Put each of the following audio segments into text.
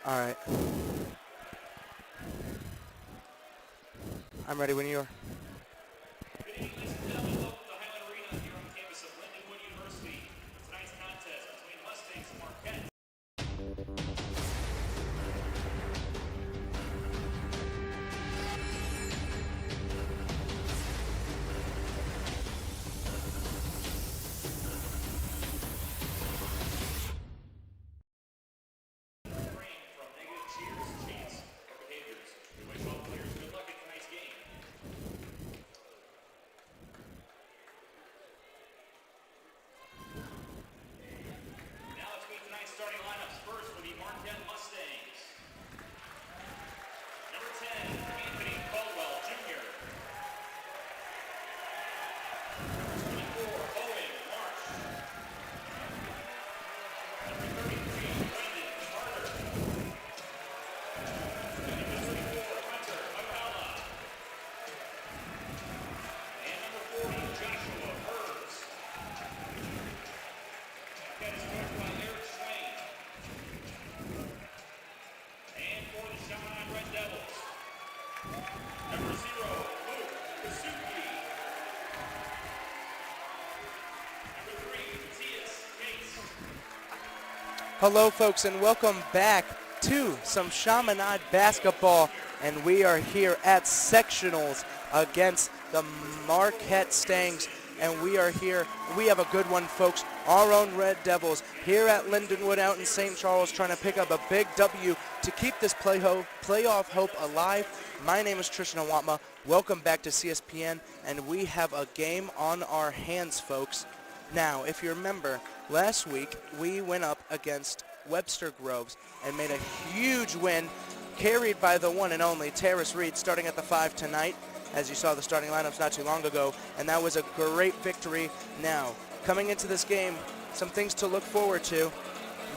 All right. I'm ready when you are. Good evening, ladies and gentlemen. Welcome to Highland Arena here on the campus of Lindenwood University for tonight's contest between Mustangs and Marquette. Refrain from negative cheers, chants, or behaviors. We wish all players good luck in tonight's game. Now let's meet tonight's starting lineups. First for the Marquette Mustangs. Number 10, Anthony Caldwell Jr. Number 24, Owen Marsh. Number 33, Brandon Carter. Number 34, Hunter Agala. And number 40, Joshua Herbs. Marquette is coached by Eric Swain. And for the Chaminade Red Devils, number 0, Luke Kasuki. Number 3, Matthias Case. Hello, folks, and welcome back to some Chaminade basketball. And we are here at sectionals against the Marquette Stangs. And we are here. We have a good one, folks. Our own Red Devils here at Lindenwood out in St. Charles trying to pick up a big W to keep this playoff hope alive. My name is Tristan Awatma. Welcome back to CSPN. And we have a game on our hands, folks. Now, if you remember, last week we went up against Webster Groves and made a huge win carried by the one and only Terrace Reed starting at the 5 tonight, as you saw the starting lineups not too long ago, and that was a great victory. Now, coming into this game, some things to look forward to.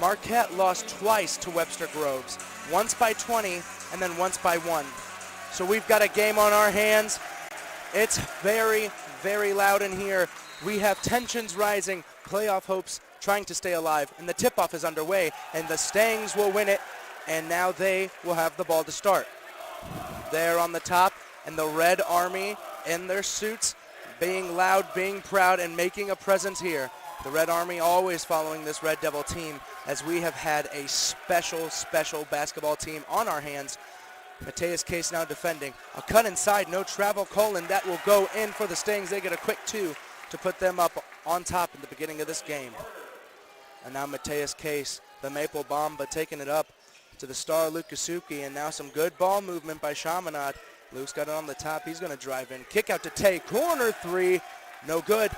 Marquette lost twice to Webster Groves, once by 20 and then once by 1. So we've got a game on our hands. It's very, very loud in here. We have tensions rising, playoff hopes trying to stay alive, and the tip-off is underway, and the Stangs will win it, and now they will have the ball to start. They're on the top, and the Red Army in their suits, being loud, being proud, and making a presence here. The Red Army always following this Red Devil team, as we have had a special, special basketball team on our hands. Matthias Case now defending. A cut inside, no travel call, and that will go in for the Stangs. They get a quick 2 to put them up on top in the beginning of this game. And now Matthias Case, the Maple Bomb, but taking it up to the star Luke Kasuki, and now some good ball movement by Chaminade. Luke's got it on the top. He's going to drive in. Kick out to Tay. Corner 3. No good.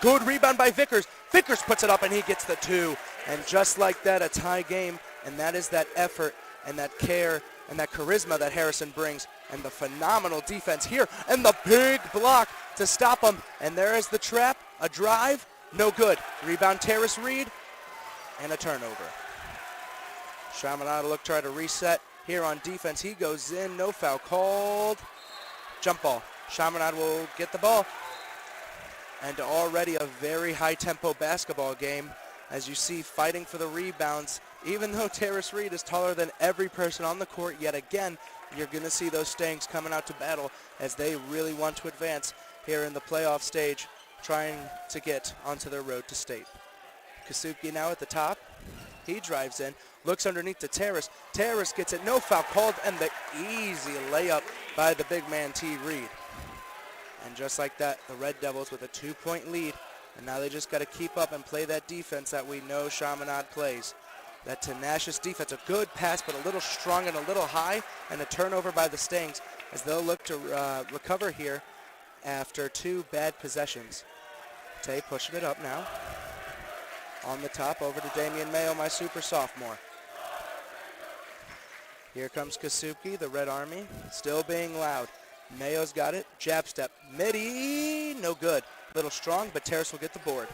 Good rebound by Vickers. Vickers puts it up, and he gets the 2. And just like that, a tie game. And that is that effort and that care and that charisma that Harrison brings. And the phenomenal defense here. And the big block to stop him. And there is the trap. A drive. No good. Rebound Terrace Reed. And a turnover. Chaminade will try to reset here on defense. He goes in. No foul called. Jump ball. Chaminade will get the ball. And already a very high-tempo basketball game. As you see, fighting for the rebounds. Even though Terrace Reed is taller than every person on the court, yet again, you're going to see those Stangs coming out to battle as they really want to advance here in the playoff stage, trying to get onto their road to state. Kasuki now at the top. He drives in, looks underneath to Terrace. Terrace gets it, no foul called, and the easy layup by the big man T. Reed. And just like that, the Red Devils with a 2-point lead, and now they just got to keep up and play that defense that we know Chaminade plays. That tenacious defense, a good pass, but a little strong and a little high, and a turnover by the Stangs as they'll look to recover here after 2 bad possessions. Tay pushing it up now. On the top, over to Damian Mayo, my super sophomore. Here comes Kasuki, the Red Army, still being loud. Mayo's got it, jab step, midi, no good. Little strong, but Terrace will get the board.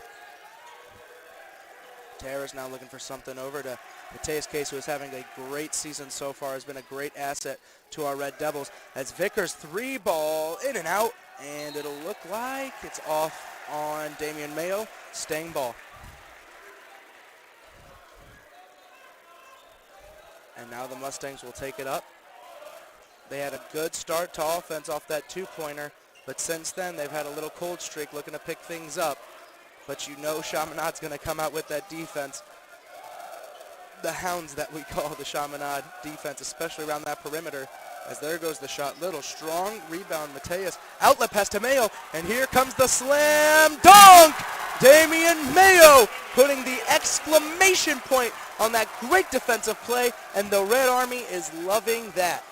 Terrace now looking for something over to Matthias Case, who is having a great season so far, has been a great asset to our Red Devils. As Vickers 3 ball in and out, and it'll look like it's off on Damian Mayo, staying ball. And now the Mustangs will take it up. They had a good start to offense off that two-pointer, but since then they've had a little cold streak looking to pick things up. But you know Chaminade's going to come out with that defense. The hounds that we call the Chaminade defense, especially around that perimeter. As there goes the shot. Little strong rebound. Mateus. Outlet pass to Mayo. And here comes the slam dunk. Damian Mayo putting the exclamation point on that great defensive play. And the Red Army is loving that.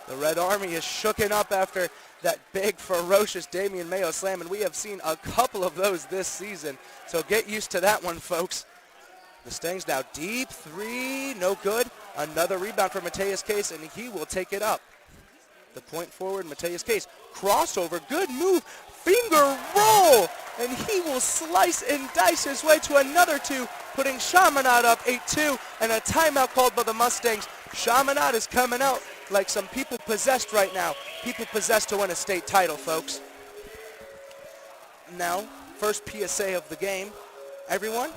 The Red Army is shooken up after that big, ferocious Damian Mayo slam. And we have seen a couple of those this season. So get used to that one, folks. The Stangs now deep three, no good. Another rebound for Mateus Case, and he will take it up. The point forward, Mateus Case. Crossover, good move, finger roll, and he will slice and dice his way to another two, putting Chaminade up 8-2, and a timeout called by the Mustangs. Chaminade is coming out like some people possessed right now. People possessed to win a state title, folks. Now, first PSA of the game. Everyone,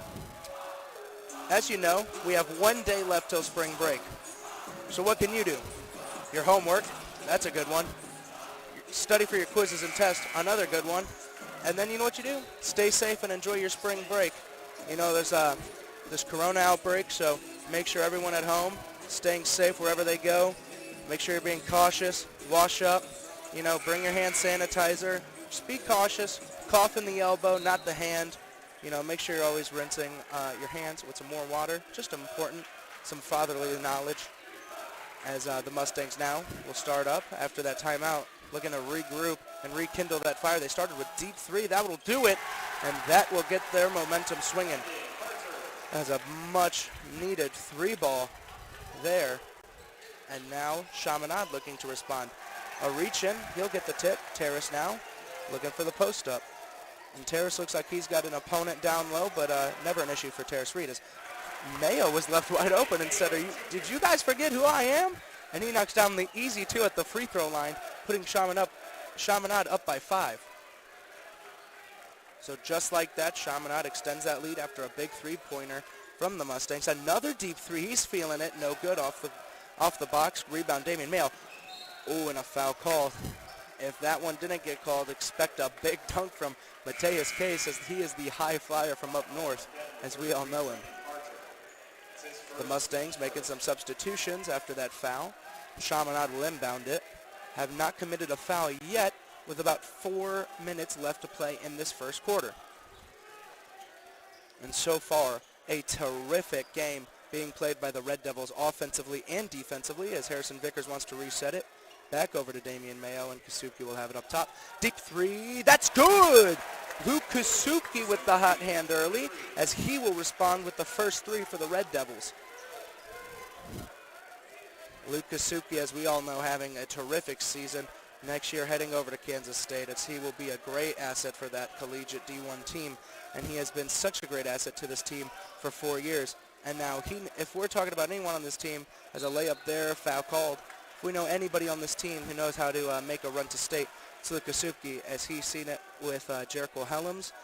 as you know, we have 1 day left till spring break. So what can you do? Your homework, that's a good one. Study for your quizzes and tests, another good one. And then you know what you do? Stay safe and enjoy your spring break. You know, there's this corona outbreak, so make sure everyone at home staying safe wherever they go. Make sure you're being cautious. Wash up. You know, bring your hand sanitizer. Just be cautious. Cough in the elbow, not the hand. You know, make sure you're always rinsing your hands with some more water. Just important, some fatherly knowledge. As the Mustangs now will start up after that timeout, looking to regroup and rekindle that fire. They started with deep three. That will do it, and that will get their momentum swinging. As a much-needed three ball there. And now Chaminade looking to respond. A reach in. He'll get the tip. Terrace now looking for the post up. And Terrace looks like he's got an opponent down low, but never an issue for Terrace Reed. As Mayo was left wide open and said, did you guys forget who I am? And he knocks down the easy two at the free throw line, putting Chaminade up by 5. So just like that, Chaminade extends that lead after a big three-pointer from the Mustangs. Another deep three. He's feeling it. No good off the box. Rebound, Damian Mayo. Oh, and a foul call. If that one didn't get called, expect a big dunk from Mateus Case, as he is the high flyer from up north, as we all know him. The Mustangs making some substitutions after that foul. Chaminade will inbound it. Have not committed a foul yet, with about 4 minutes left to play in this first quarter. And so far, a terrific game being played by the Red Devils offensively and defensively, as Harrison Vickers wants to reset it. Back over to Damian Mayo, and Kasuki will have it up top. Deep three, that's good! Luke Kasuki with the hot hand early, as he will respond with the first three for the Red Devils. Luke Kasuki, as we all know, having a terrific season. Next year heading over to Kansas State, as he will be a great asset for that collegiate D1 team. And he has been such a great asset to this team for 4 years. And now, if we're talking about anyone on this team, as a layup there, foul called. If we know anybody on this team who knows how to make a run to state, it's Luke Kasuki, as he's seen it with Jericho Helms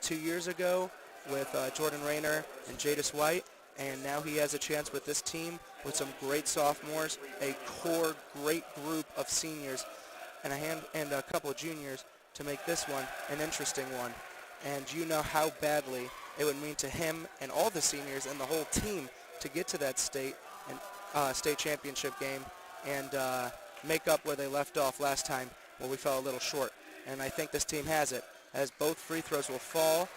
2 years ago, with Jordan Rayner and Jadis White. And now he has a chance with this team with some great sophomores, a core great group of seniors, and a couple of juniors to make this one an interesting one. And you know how badly it would mean to him and all the seniors and the whole team to get to that state championship game and make up where they left off last time where we fell a little short. And I think this team has it, as both free throws will fall,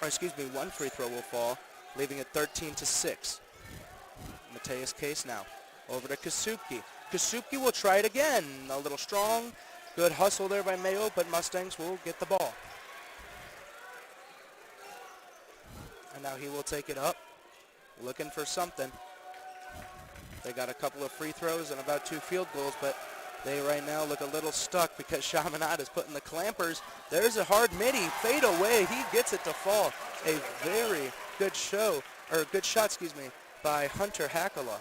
one free throw will fall, leaving it 13-6. Mateus Case now over to Kasuki. Kasuki will try it again. A little strong. Good hustle there by Mayo, but Mustangs will get the ball. And now he will take it up, looking for something. They got a couple of free throws and about 2 field goals, but they right now look a little stuck because Chaminade is putting the clampers. There's a hard midi. Fade away. He gets it to fall. A very good shot, by Hunter Hakala.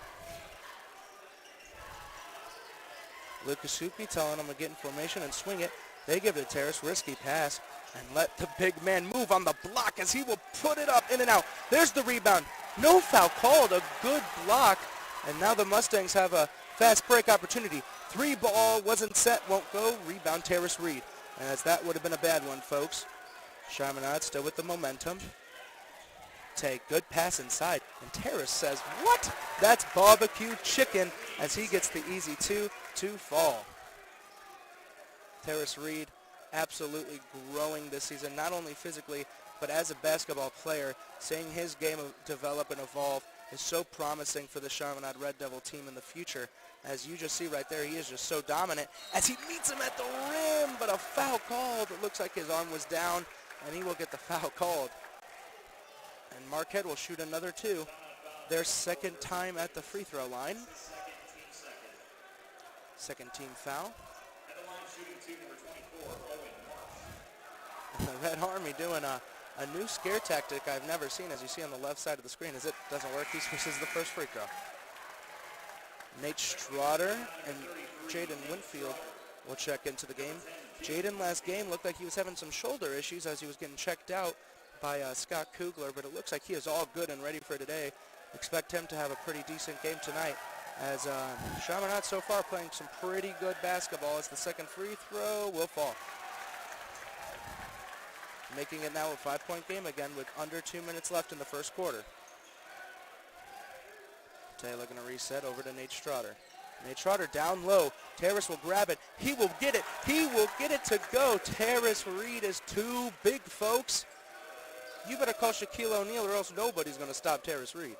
Luke Kasuki telling him to get in formation and swing it. They give it to Terrace. Risky pass. And let the big man move on the block as he will put it up, in and out. There's the rebound. No foul called, a good block. And now the Mustangs have a fast break opportunity. 3 ball, wasn't set, won't go. Rebound, Terrace Reed. As that would have been a bad one, folks. Chaminade still with the momentum. Take good pass inside. And Terrace says, what? That's barbecue chicken as he gets the easy 2 to fall. Terrace Reed absolutely growing this season, not only physically, but as a basketball player. Seeing his game develop and evolve is so promising for the Chaminade Red Devil team in the future. As you just see right there, he is just so dominant as he meets him at the rim, but a foul called. It looks like his arm was down, and he will get the foul called. And Marquette will shoot another 2. Their second time at the free throw line. Second team foul. And the Red Army doing a new scare tactic I've never seen, as you see on the left side of the screen. As it doesn't work, he switches the first free throw. Nate Strotter and Jaden Winfield will check into the game. Jaden last game looked like he was having some shoulder issues as he was getting checked out by Scott Kugler, but it looks like he is all good and ready for today. Expect him to have a pretty decent game tonight, as Chaminade so far playing some pretty good basketball, as the second free throw will fall. Making it now a 5-point game again with under 2 minutes left in the first quarter. Taylor going to reset over to Nate Strotter. Nate Strotter down low. Terrace will grab it. He will get it. He will get it to go. Terrace Reed is too big, folks. You better call Shaquille O'Neal or else nobody's going to stop Terrace Reed.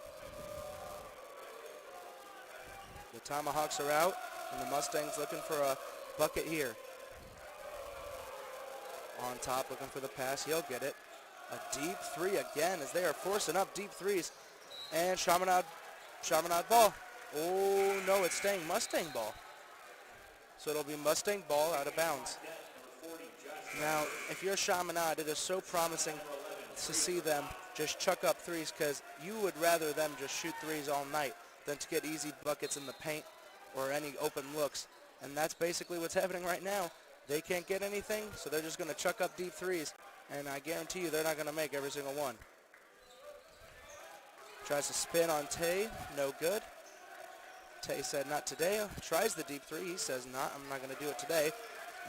The Tomahawks are out, and the Mustangs looking for a bucket here. On top, looking for the pass. He'll get it. A deep 3 again, as they are forcing up deep 3s. And Chaminade ball. Oh, no, it's staying Mustang ball. So it'll be Mustang ball out of bounds. Now, if you're Chaminade, it is so promising to see them just chuck up 3s, because you would rather them just shoot 3s all night than to get easy buckets in the paint or any open looks. And that's basically what's happening right now. They can't get anything, so they're just going to chuck up deep 3s, and I guarantee you they're not going to make every single one. Tries to spin on Tay, no good. Tay said not today, tries the deep 3, he says not, I'm not going to do it today.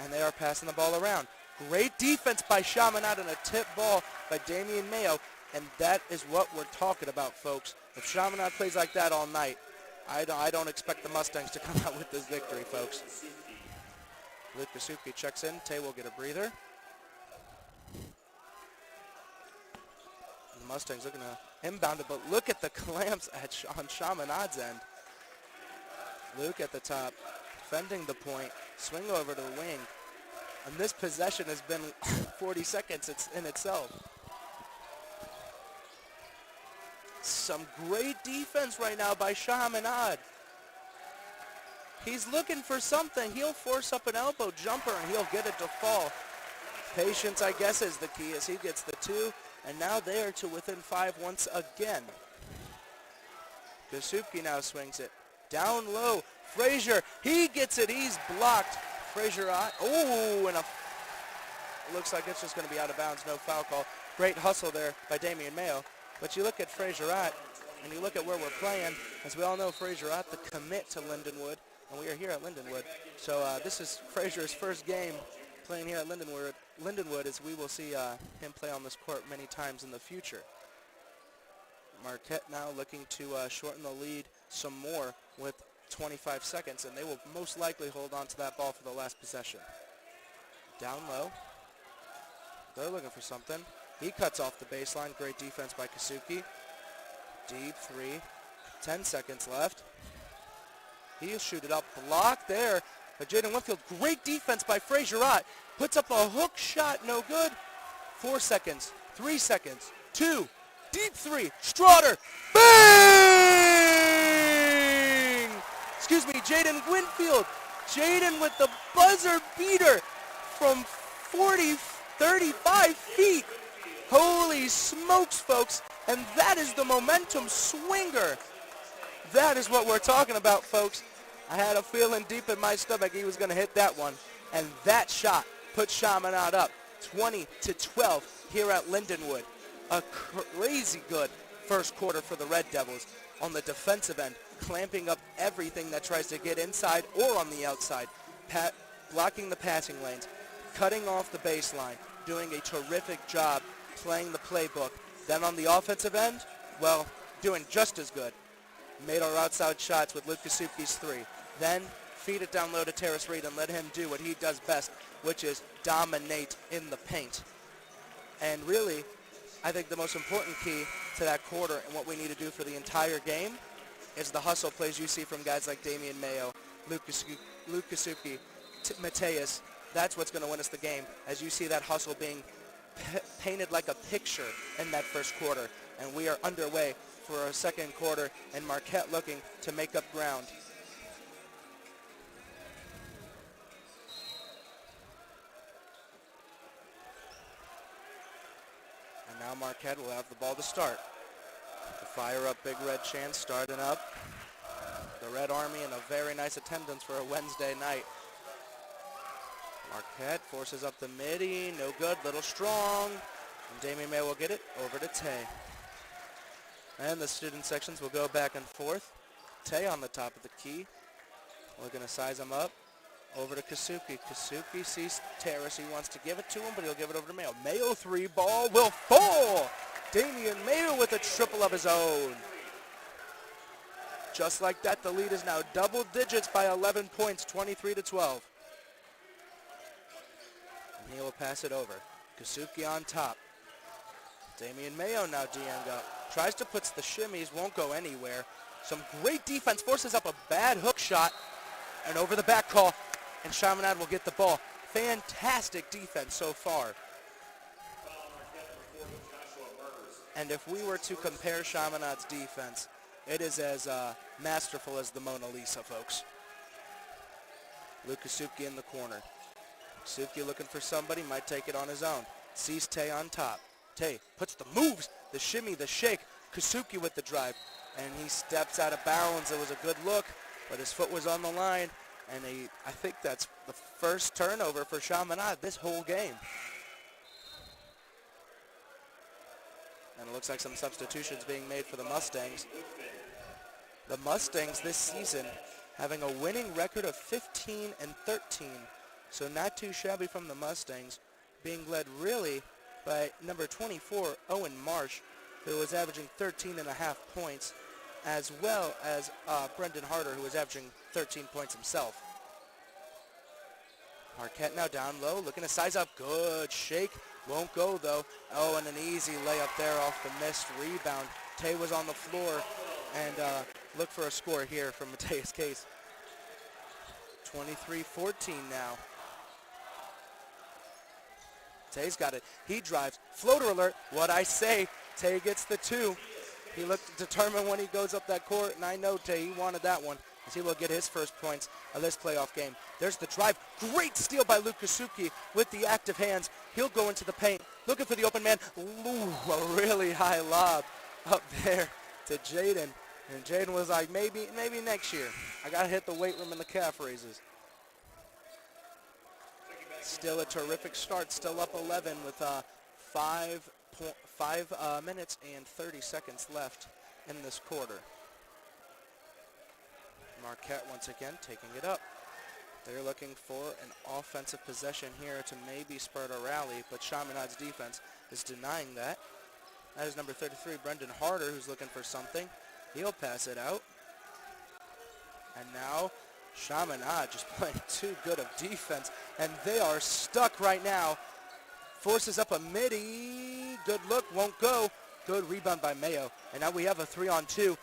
And they are passing the ball around. Great defense by Chaminade and a tip ball by Damian Mayo, and that is what we're talking about, folks. If Chaminade plays like that all night, I don't expect the Mustangs to come out with this victory, folks. Luke Kasuki checks in. Tay will get a breather. And the Mustangs looking to inbound it, but look at the clamps on Chaminade's end. Luke at the top, defending the point, swing over to the wing. And this possession has been 40 seconds in itself. Some great defense right now by Chaminade. He's looking for something. He'll force up an elbow jumper, and he'll get it to fall. Patience, I guess, is the key as he gets the 2. And now they are to within 5 once again. Kasuki now swings it. Down low. Frazier, he gets it. He's blocked. Frazier, oh, and looks like it's just going to be out of bounds. No foul call. Great hustle there by Damian Mayo. But you look at Frazier, and you look at where we're playing. As we all know, Frazier, the commit to Lindenwood. And we are here at Lindenwood. So this is Frazier's first game playing here at Lindenwood, as we will see him play on this court many times in the future. Marquette now looking to shorten the lead some more with 25 seconds, and they will most likely hold on to that ball for the last possession. Down low. They're looking for something. He cuts off the baseline. Great defense by Kasuki. Deep 3. 10 seconds left. He'll shoot it up. Block there by Jaden Winfield. Great defense by Frazier. Puts up a hook shot. No good. 4 seconds. 3 seconds. 2. Deep 3. Strotter. Bang! Excuse me, Jaden Winfield. Jaden with the buzzer beater from 35 feet. Holy smokes, folks. And that is the momentum swinger. That is what we're talking about, folks. I had a feeling deep in my stomach he was going to hit that one. And that shot put Chaminade up 20-12 here at Lindenwood. A crazy good first quarter for the Red Devils on the defensive end, clamping up everything that tries to get inside or on the outside, blocking the passing lanes, cutting off the baseline, doing a terrific job playing the playbook. Then on the offensive end, well, doing just as good. Made our outside shots with Luke Kasuki's three. Then feed it down low to Terrace Reed and let him do what he does best, which is dominate in the paint. And really, I think the most important key to that quarter and what we need to do for the entire game is the hustle plays you see from guys like Damian Mayo, Luke Kasuki, Mateus. That's what's going to win us the game, as you see that hustle being painted like a picture in that first quarter. And we are underway for our second quarter, and Marquette looking to make up ground. And now Marquette will have the ball to start. The Fire Up Big Red chant starting up. The Red Army in a very nice attendance for a Wednesday night. Marquette forces up the midi, no good, little strong. And Damian May will get it over to Tay. And the student sections will go back and forth. Tay on the top of the key. We're going to size him up. Over to Kasuki. Kasuki sees Terrace. He wants to give it to him, but he'll give it over to Mayo. Mayo three ball will fall. Damian Mayo with a triple of his own. Just like that, the lead is now double digits by 11 points, 23-12. And he will pass it over. Kasuki on top. Damian Mayo now DM'd up. Tries to put the shimmies, won't go anywhere. Some great defense, forces up a bad hook shot. And over the back call, and Chaminade will get the ball. Fantastic defense so far. And if we were to compare Chaminade's defense, it is as masterful as the Mona Lisa, folks. Luke Kasuki in the corner. Kasuki looking for somebody, might take it on his own. Sees Tay on top. Tay puts the moves, the shimmy, the shake. Kasuki with the drive. And he steps out of bounds. It was a good look, but his foot was on the line. And I think that's the first turnover for Chaminade this whole game. And it looks like some substitutions being made for the Mustangs. The Mustangs this season having a winning record of 15-13. So not too shabby from the Mustangs, being led really by number 24, Owen Marsh, who was averaging 13.5 points, as well as Brendan Harder, who was averaging 13 points himself. Marquette now down low, looking to size up. Good shake. Won't go, though. Oh, and an easy layup there off the missed rebound. Tay was on the floor, and look for a score here from Mateus Case. 23-14 now. Tay's got it. He drives. Floater alert. What I say. Tay gets the two. He looked determined when he goes up that court, and I know Tay, he wanted that one, as he will get his first points of this playoff game. There's the drive. Great steal by Luke Kasuki with the active hands. He'll go into the paint, looking for the open man. Ooh, a really high lob up there to Jaden. And Jaden was like, maybe next year. I got to hit the weight room and the calf raises. Still a terrific start. Still up 11 with 5 minutes and 30 seconds left in this quarter. Marquette once again taking it up. They're looking for an offensive possession here to maybe spur a rally, but Chaminade's defense is denying that. That is number 33, Brendan Harder, who's looking for something. He'll pass it out. And now Chaminade just playing too good of defense, and they are stuck right now. Forces up a midi. Good look, won't go. Good rebound by Mayo. And now we have a 3-on-2.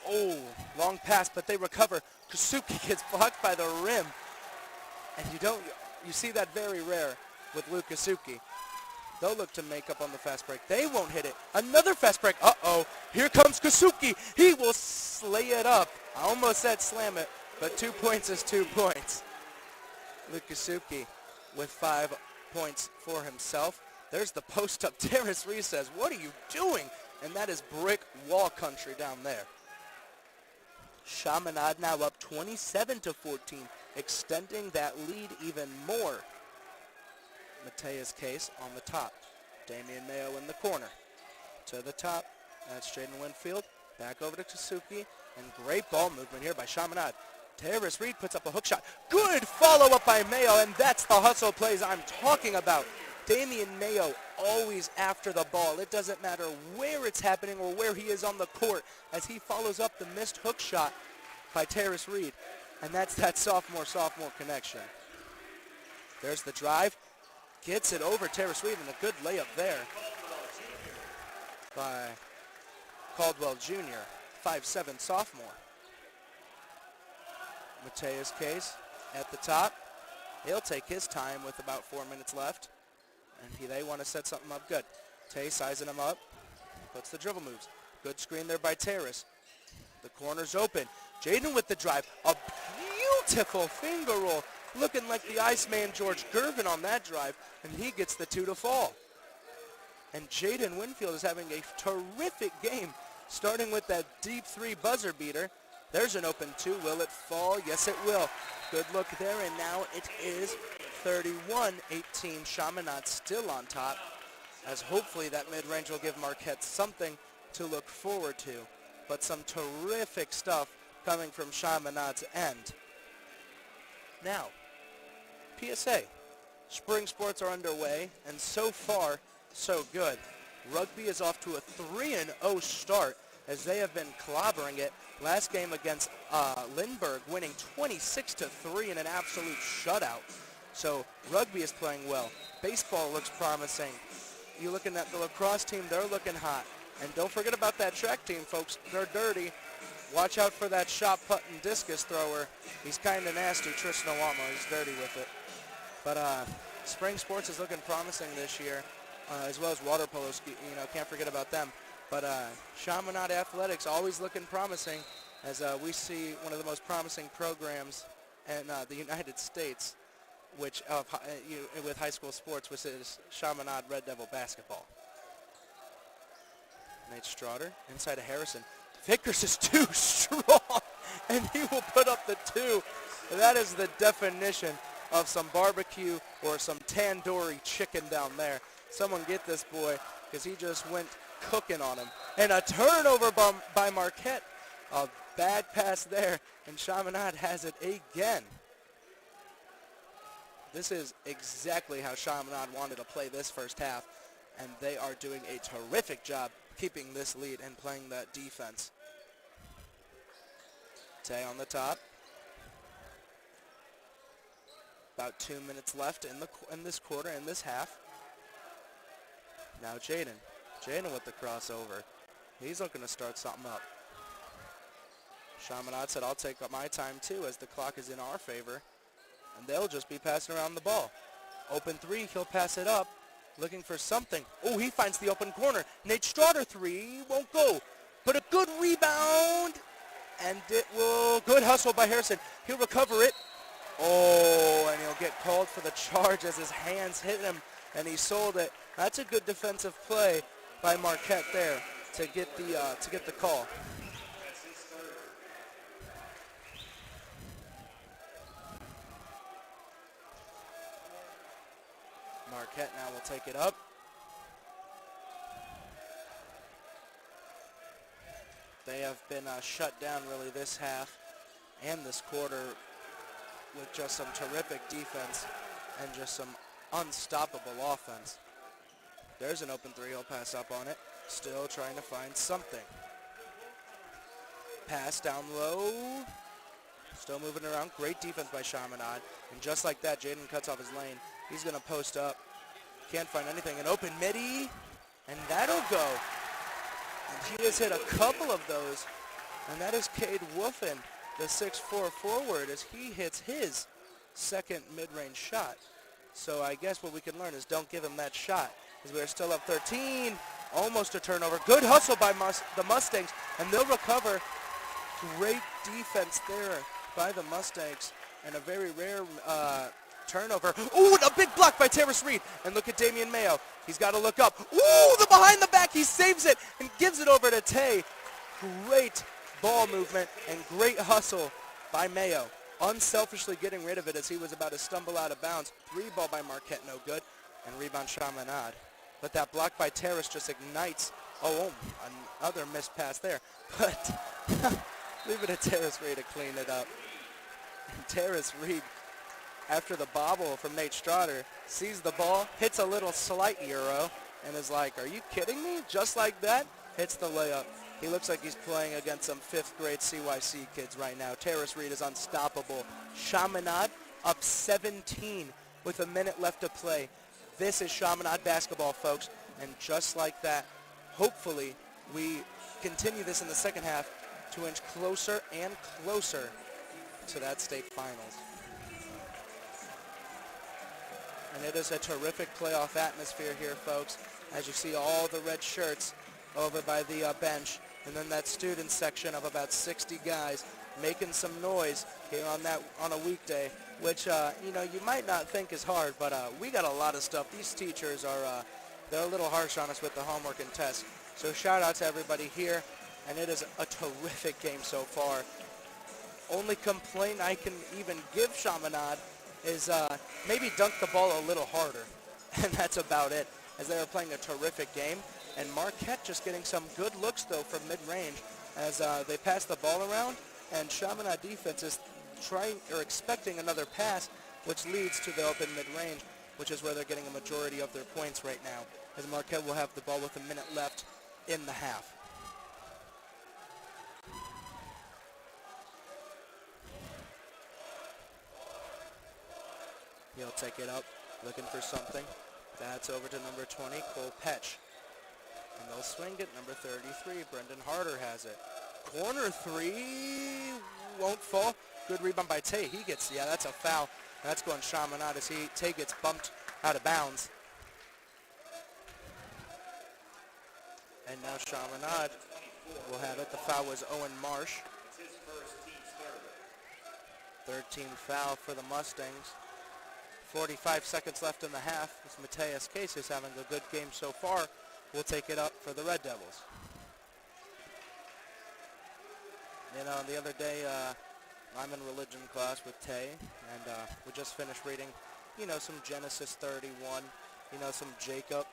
Oh, long pass, but they recover. Kasuki gets blocked by the rim. And you see that very rare with Luke Kasuki. They'll look to make up on the fast break. They won't hit it. Another fast break. Uh-oh. Here comes Kasuki. He will slay it up. I almost said slam it, but 2 points is 2 points. Luke Kasuki with 5 points for himself. There's the post-up. Terrace Reese says, what are you doing? And that is brick wall country down there. Chaminade now up 27-14, extending that lead even more. Mateus Case on the top. Damian Mayo in the corner. To the top, that's Jaden Winfield. Back over to Kasuki, and great ball movement here by Chaminade. Terrace Reed puts up a hook shot. Good follow-up by Mayo, and that's the hustle plays I'm talking about. Damian Mayo always after the ball. It doesn't matter where it's happening or where he is on the court as he follows up the missed hook shot by Terrace Reed, and that's that sophomore connection. There's the drive. Gets it over Terrace Reed, and a good layup there by Caldwell Jr., 5'7" sophomore. Mateus Case at the top. He'll take his time with about 4 minutes left, and they want to set something up good. Tay sizing him up, puts the dribble moves. Good screen there by Terrace. The corner's open. Jaden with the drive. A beautiful finger roll, looking like the Iceman George Gervin on that drive, and he gets the 2 to fall. And Jaden Winfield is having a terrific game, starting with that deep 3 buzzer beater. There's an open 2. Will it fall? Yes, it will. Good look there, and now it is 31-18. Chaminade still on top, as hopefully that mid-range will give Marquette something to look forward to. But some terrific stuff coming from Chaminade's end. Now, PSA. Spring sports are underway, and so far, so good. Rugby is off to a 3-0 start as they have been clobbering it. Last game against Lindbergh, winning 26-3 in an absolute shutout. So rugby is playing well. Baseball looks promising. You're looking at the lacrosse team, they're looking hot. And don't forget about that track team, folks. They're dirty. Watch out for that shot put and discus thrower. He's kind of nasty, Tristan Awamo. He's dirty with it. But spring sports is looking promising this year, as well as water polo. Can't forget about them. But Chaminade Athletics always looking promising, as we see one of the most promising programs in the United States, which with high school sports, which is Chaminade Red Devil basketball. Nate Strotter inside of Harrison. Vickers is too strong, and he will put up the 2. That is the definition of some barbecue or some tandoori chicken down there. Someone get this boy, because he just went cooking on him. And a turnover by Marquette. A bad pass there, and Chaminade has it again. This is exactly how Chaminade wanted to play this first half, and they are doing a terrific job keeping this lead and playing that defense. Tay on the top. About 2 minutes left in this quarter, in this half. Now Jaden. Jaden with the crossover. He's looking to start something up. Chaminade said, I'll take up my time too, as the clock is in our favor. And they'll just be passing around the ball. Open 3, he'll pass it up. Looking for something. Oh, he finds the open corner. Nate Strotter 3 won't go. But a good rebound. And it will, good hustle by Harrison. He'll recover it. Oh, and he'll get called for the charge as his hands hit him, and he sold it. That's a good defensive play by Marquette there to get the call. Marquette now will take it up. They have been shut down really this half and this quarter with just some terrific defense and just some unstoppable offense. There's an open 3. He'll pass up on it. Still trying to find something. Pass down low. Still moving around. Great defense by Chaminade. And just like that, Jaden cuts off his lane. He's going to post up. Can't find anything. An open midi. And that'll go. And he has hit a couple of those. And that is Cade Wolfen, the 6'4" forward, as he hits his second mid-range shot. So I guess what we can learn is don't give him that shot, as we're still up 13. Almost a turnover. Good hustle by the Mustangs, and they'll recover. Great defense there by the Mustangs, and a very rare turnover. Ooh, a big block by Terrace Reed. And look at Damian Mayo. He's got to look up. Ooh, the behind the back. He saves it and gives it over to Tay. Great ball movement and great hustle by Mayo. Unselfishly getting rid of it as he was about to stumble out of bounds. 3 ball by Marquette, no good. and rebound Chaminade. But that block by Terrace just ignites. Oh, another missed pass there. But leave it to Terrace Reed to clean it up. And Terrace Reed, after the bobble from Nate Strotter, sees the ball, hits a little slight euro, and is like, are you kidding me? Just like that, hits the layup. He looks like he's playing against some 5th grade CYC kids right now. Terrace Reed is unstoppable. Chaminade up 17 with a minute left to play. This is Chaminade basketball, folks. And just like that, hopefully we continue this in the second half to inch closer and closer to that state finals. And it is a terrific playoff atmosphere here, folks, as you see all the red shirts over by the bench, and then that student section of about 60 guys making some noise here on a weekday, which you might not think is hard, but we got a lot of stuff. These teachers are they're a little harsh on us with the homework and tests. So shout out to everybody here, and it is a terrific game so far. Only complaint I can even give Chaminade is maybe dunk the ball a little harder, and that's about it, as they were playing a terrific game. And Marquette just getting some good looks, though, from mid-range as they pass the ball around, and Chaminade defense is expecting another pass, which leads to the open mid-range, which is where they're getting a majority of their points right now, as Marquette will have the ball with a minute left in the half. He'll take it up, looking for something. That's over to number 20, Cole Petch. And they'll swing it. Number 33, Brendan Harder has it. Corner three won't fall. Good rebound by Tay. That's a foul. That's going Chaminade as Tay gets bumped out of bounds. And now Chaminade will have it. The foul was Owen Marsh. 13th foul for the Mustangs. 45 seconds left in the half. As Mateus Case is having a good game so far. We'll take it up for the Red Devils. The other day, I'm in religion class with Tay, and we just finished reading, some Genesis 31, some Jacob,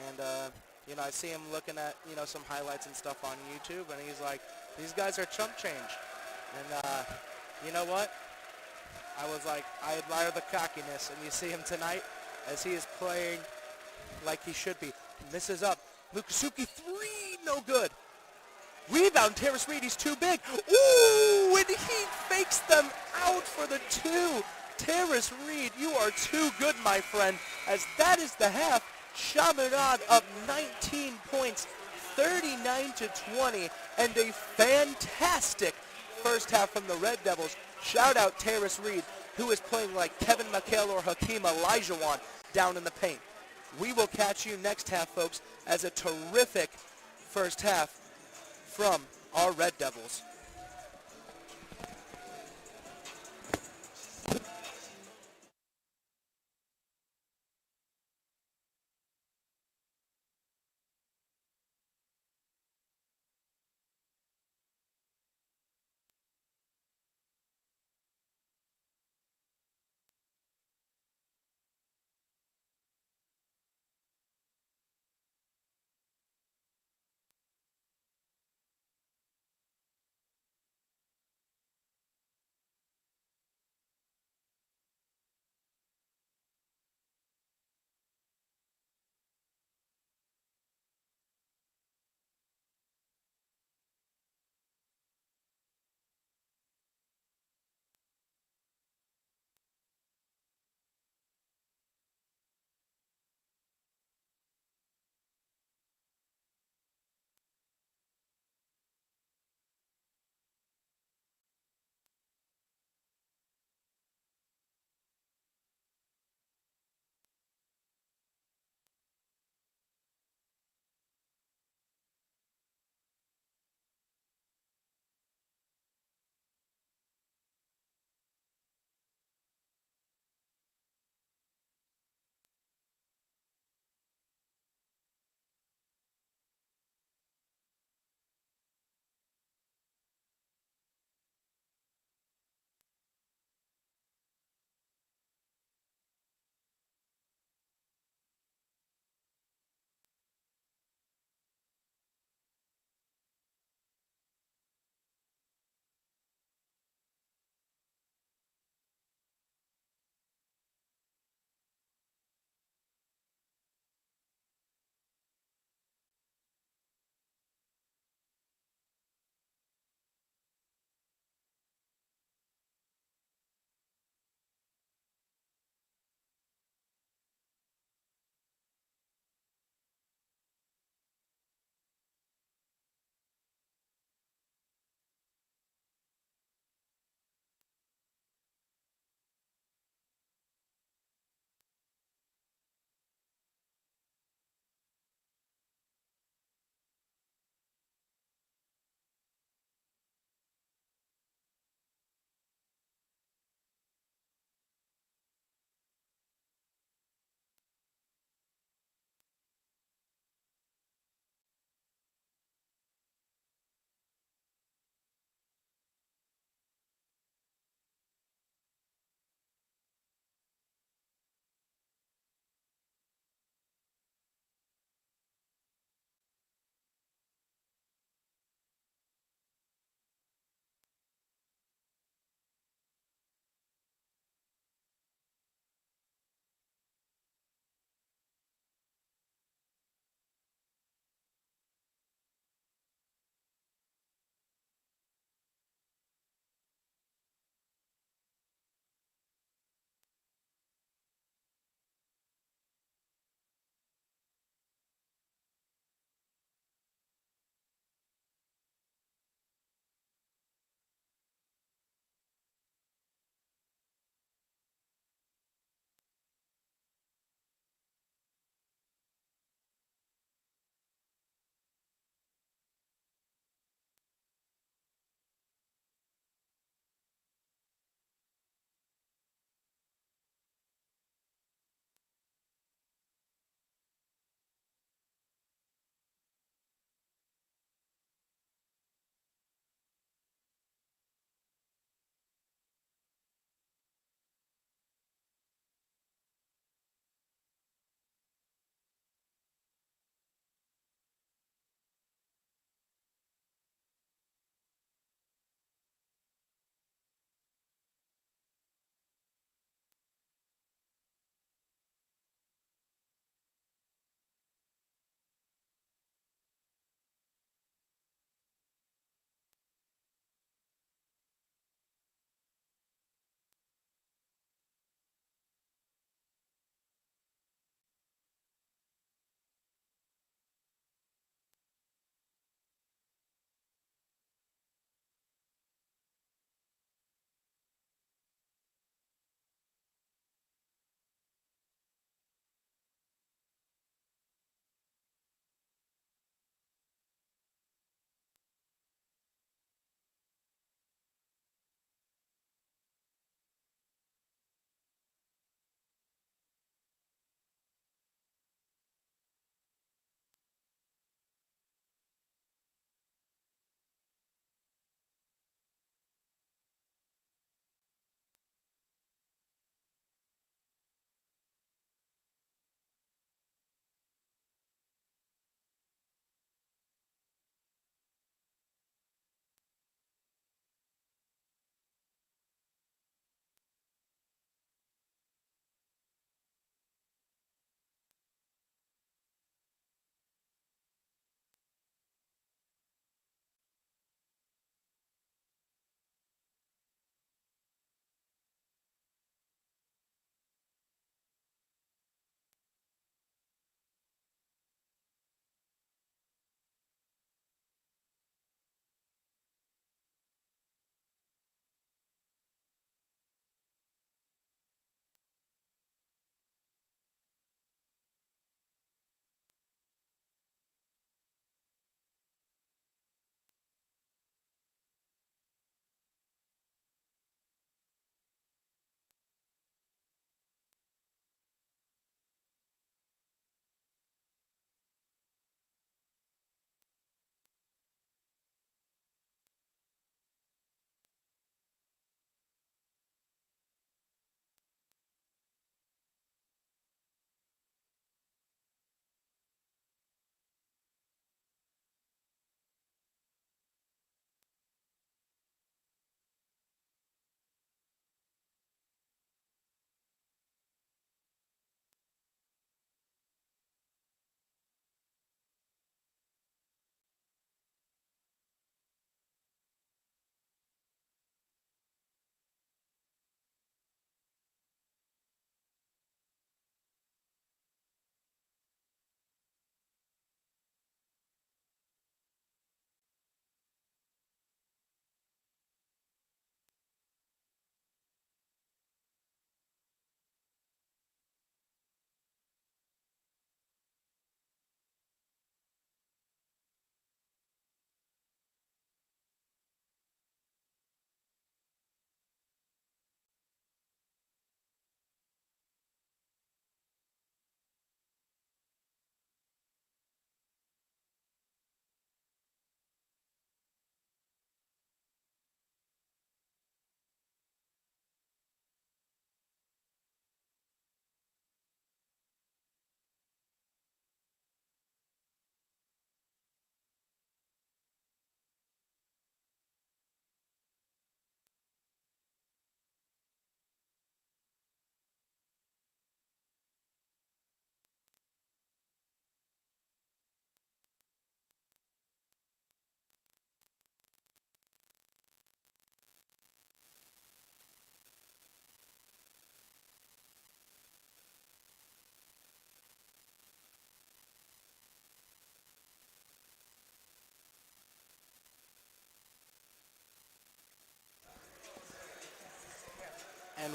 and, I see him looking at, some highlights and stuff on YouTube, and he's like, these guys are chump change. And you know what? I was like, I admire the cockiness, and you see him tonight as he is playing like he should be. Misses up. Lukasuki, three, no good. Rebound, Terrace Reed, he's too big. Ooh, and he fakes them out for the two. Terrace Reed, you are too good, my friend, as that is the half. Chaminade up 19 points, 39-20, and a fantastic first half from the Red Devils. Shout out Terrace Reed, who is playing like Kevin McHale or Hakeem Olajuwon down in the paint. We will catch you next half, folks, as a terrific first half from our Red Devils.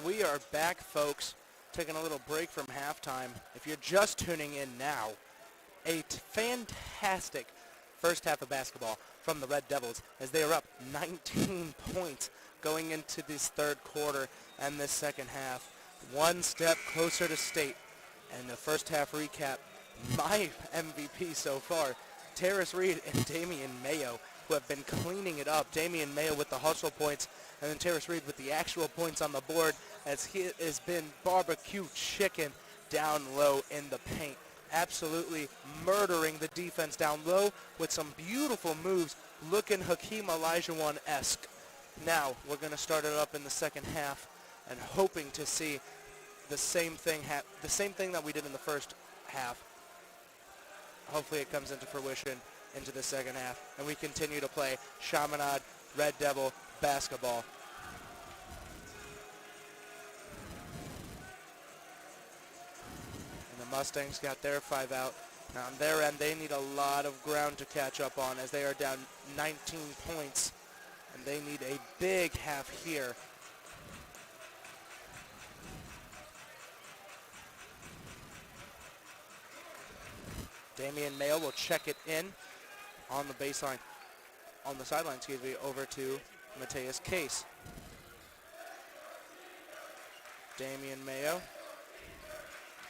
we are back, folks, taking a little break from halftime. If you're just tuning in now, a fantastic first half of basketball from the Red Devils as they are up 19 points going into this third quarter and this second half. One step closer to state. And the first half recap, my MVP so far, Terrace Reed and Damian Mayo, who have been cleaning it up. Damian Mayo with the hustle points, and then Terrace Reed with the actual points on the board as he has been barbecue chicken down low in the paint. Absolutely murdering the defense down low with some beautiful moves, looking Hakeem Olajuwon-esque. Now we're going to start it up in the second half and hoping to see the same thing that we did in the first half. Hopefully it comes into fruition into the second half, and we continue to play Chaminade Red Devil basketball. And the Mustangs got their 5 out. Now on their end, they need a lot of ground to catch up on as they are down 19 points, and they need a big half here. Damian Mayo will check it in on the baseline, on the sideline, over to Mateus Case. Damian Mayo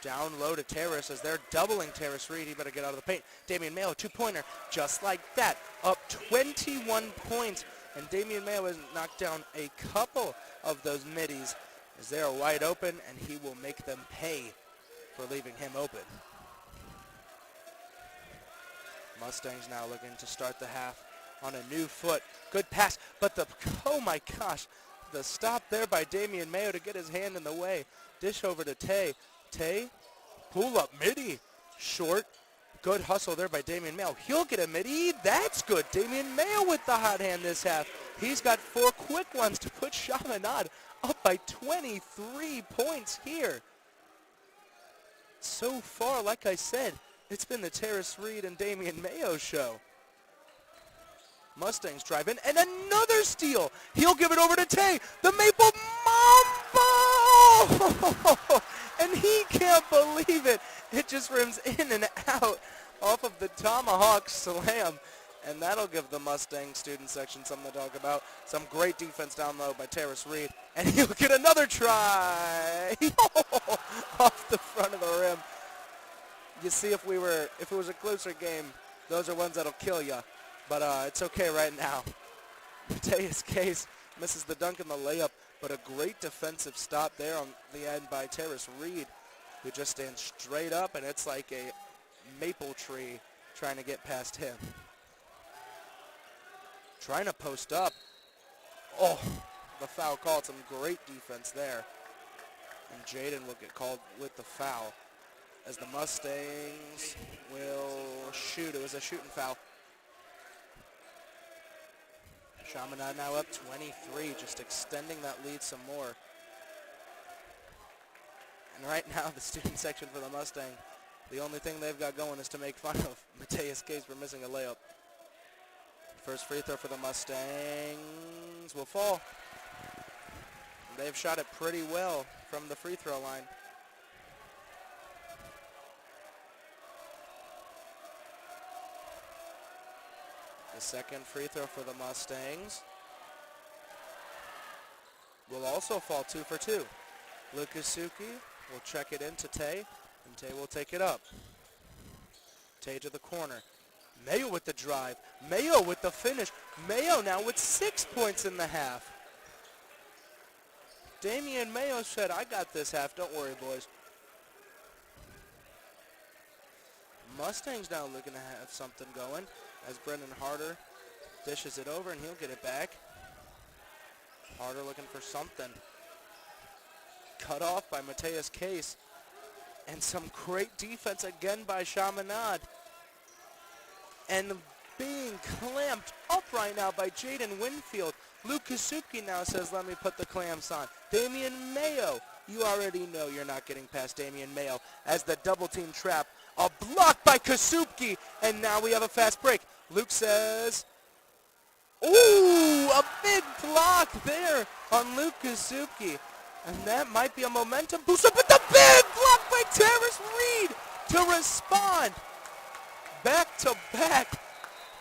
down low to Terrace as they're doubling Terrace Reed. He better get out of the paint. Damian Mayo, two-pointer, just like that, up 21 points. And Damian Mayo has knocked down a couple of those middies as they're wide open, and he will make them pay for leaving him open. Mustangs now looking to start the half on a new foot. Good pass, but oh my gosh, the stop there by Damian Mayo to get his hand in the way. Dish over to Tay. Tay, pull up midi, short. Good hustle there by Damian Mayo. He'll get a midi. That's good. Damian Mayo with the hot hand this half. He's got 4 quick ones to put Chaminade up by 23 points here. So far, like I said, it's been the Terrace Reed and Damian Mayo show. Mustangs drive in, and another steal. He'll give it over to Tay, the Maple Mambo! And he can't believe it. It just rims in and out off of the Tomahawk Slam. And that'll give the Mustang student section something to talk about. Some great defense down low by Terrace Reed. And he'll get another try. Off the front of the rim. You see, if it was a closer game, those are ones that'll kill you. But it's okay right now. Mateus Case misses the dunk and the layup, but a great defensive stop there on the end by Terrace Reed, who just stands straight up, and it's like a maple tree trying to get past him. Trying to post up. Oh, the foul called. Some great defense there. And Jaden will get called with the foul as the Mustangs will shoot. It was a shooting foul. Chaminade now up 23, just extending that lead some more. And right now, the student section for the Mustang, the only thing they've got going is to make fun of Mateus Case for missing a layup. First free throw for the Mustangs will fall. They've shot it pretty well from the free throw line. The second free throw for the Mustangs will also fall 2 for 2. Lukasuki will check it in to Tay, and Tay will take it up. Tay to the corner. Mayo with the drive. Mayo with the finish. Mayo now with 6 points in the half. Damian Mayo said, I got this half. Don't worry, boys. Mustangs now looking to have something going as Brendan Harder dishes it over, and he'll get it back. Harder looking for something. Cut off by Mateus Case. And some great defense again by Chaminade. And being clamped up right now by Jaden Winfield. Luke Kasuki now says, let me put the clamps on. Damian Mayo. You already know you're not getting past Damian Mayo as the double team trap. A block by Kasuki, and now we have a fast break. Luke says, ooh, a big block there on Luke Kasuki. And that might be a momentum booster, but the big block by Terrace Reed to respond. Back to back.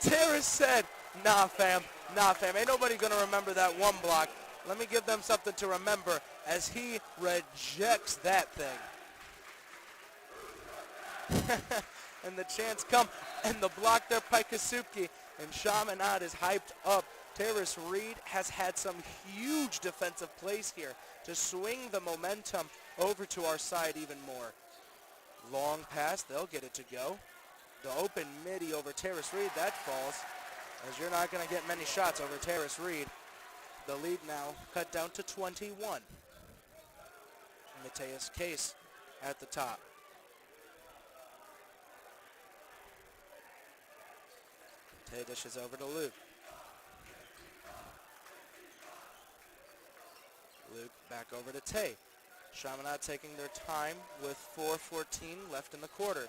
Terrace said, nah, fam. Ain't nobody going to remember that one block. Let me give them something to remember as he rejects that thing. And the chance come, and the block there by Kasupki, and Chaminade is hyped up. Terrace Reed has had some huge defensive plays here to swing the momentum over to our side even more. Long pass, they'll get it to go. The open midi over Terrace Reed, that falls, as you're not going to get many shots over Terrace Reed. The lead now cut down to 21. Mateus Case at the top. Tay dishes over to Luke. Luke back over to Tay. Chaminade taking their time with 4:14 left in the quarter.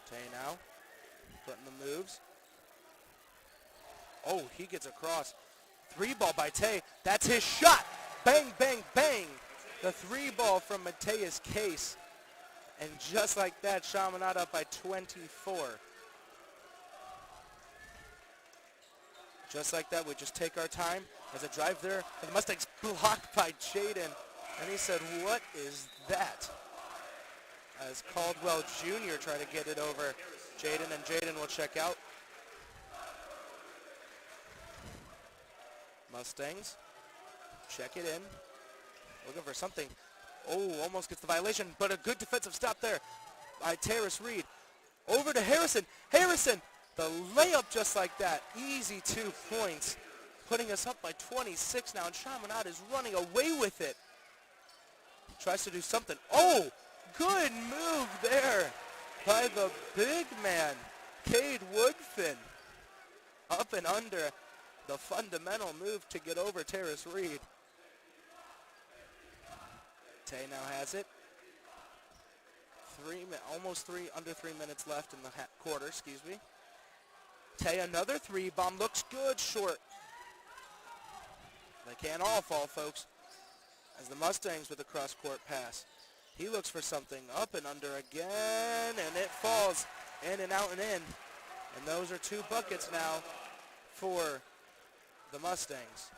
Tay now putting the moves. Oh, he gets across. Three ball by Tay. That's his shot. Bang, bang, bang. The three ball from Mateus Case. And just like that, Chaminade up by 24. Just like that, we just take our time. As a drive there, and the Mustangs blocked by Jaden. And he said, what is that? As Caldwell Jr. tried to get it over Jaden, and Jaden will check out. Mustangs check it in. Looking for something. Oh, almost gets the violation, but a good defensive stop there by Terrace Reed. Over to Harrison. Harrison, the layup just like that. Easy 2 points. Putting us up by 26 now, and Chaminade is running away with it. Tries to do something. Oh, good move there by the big man, Cade Woodfin. Up and under, the fundamental move to get over Terrace Reed. Tay now has it. Under 3 minutes left in the quarter, excuse me. Tay, another three bomb, looks good, short. They can't all fall, folks. As the Mustangs with the cross-court pass. He looks for something, up and under again, and it falls in and out and in. And those are 2 buckets now for the Mustangs,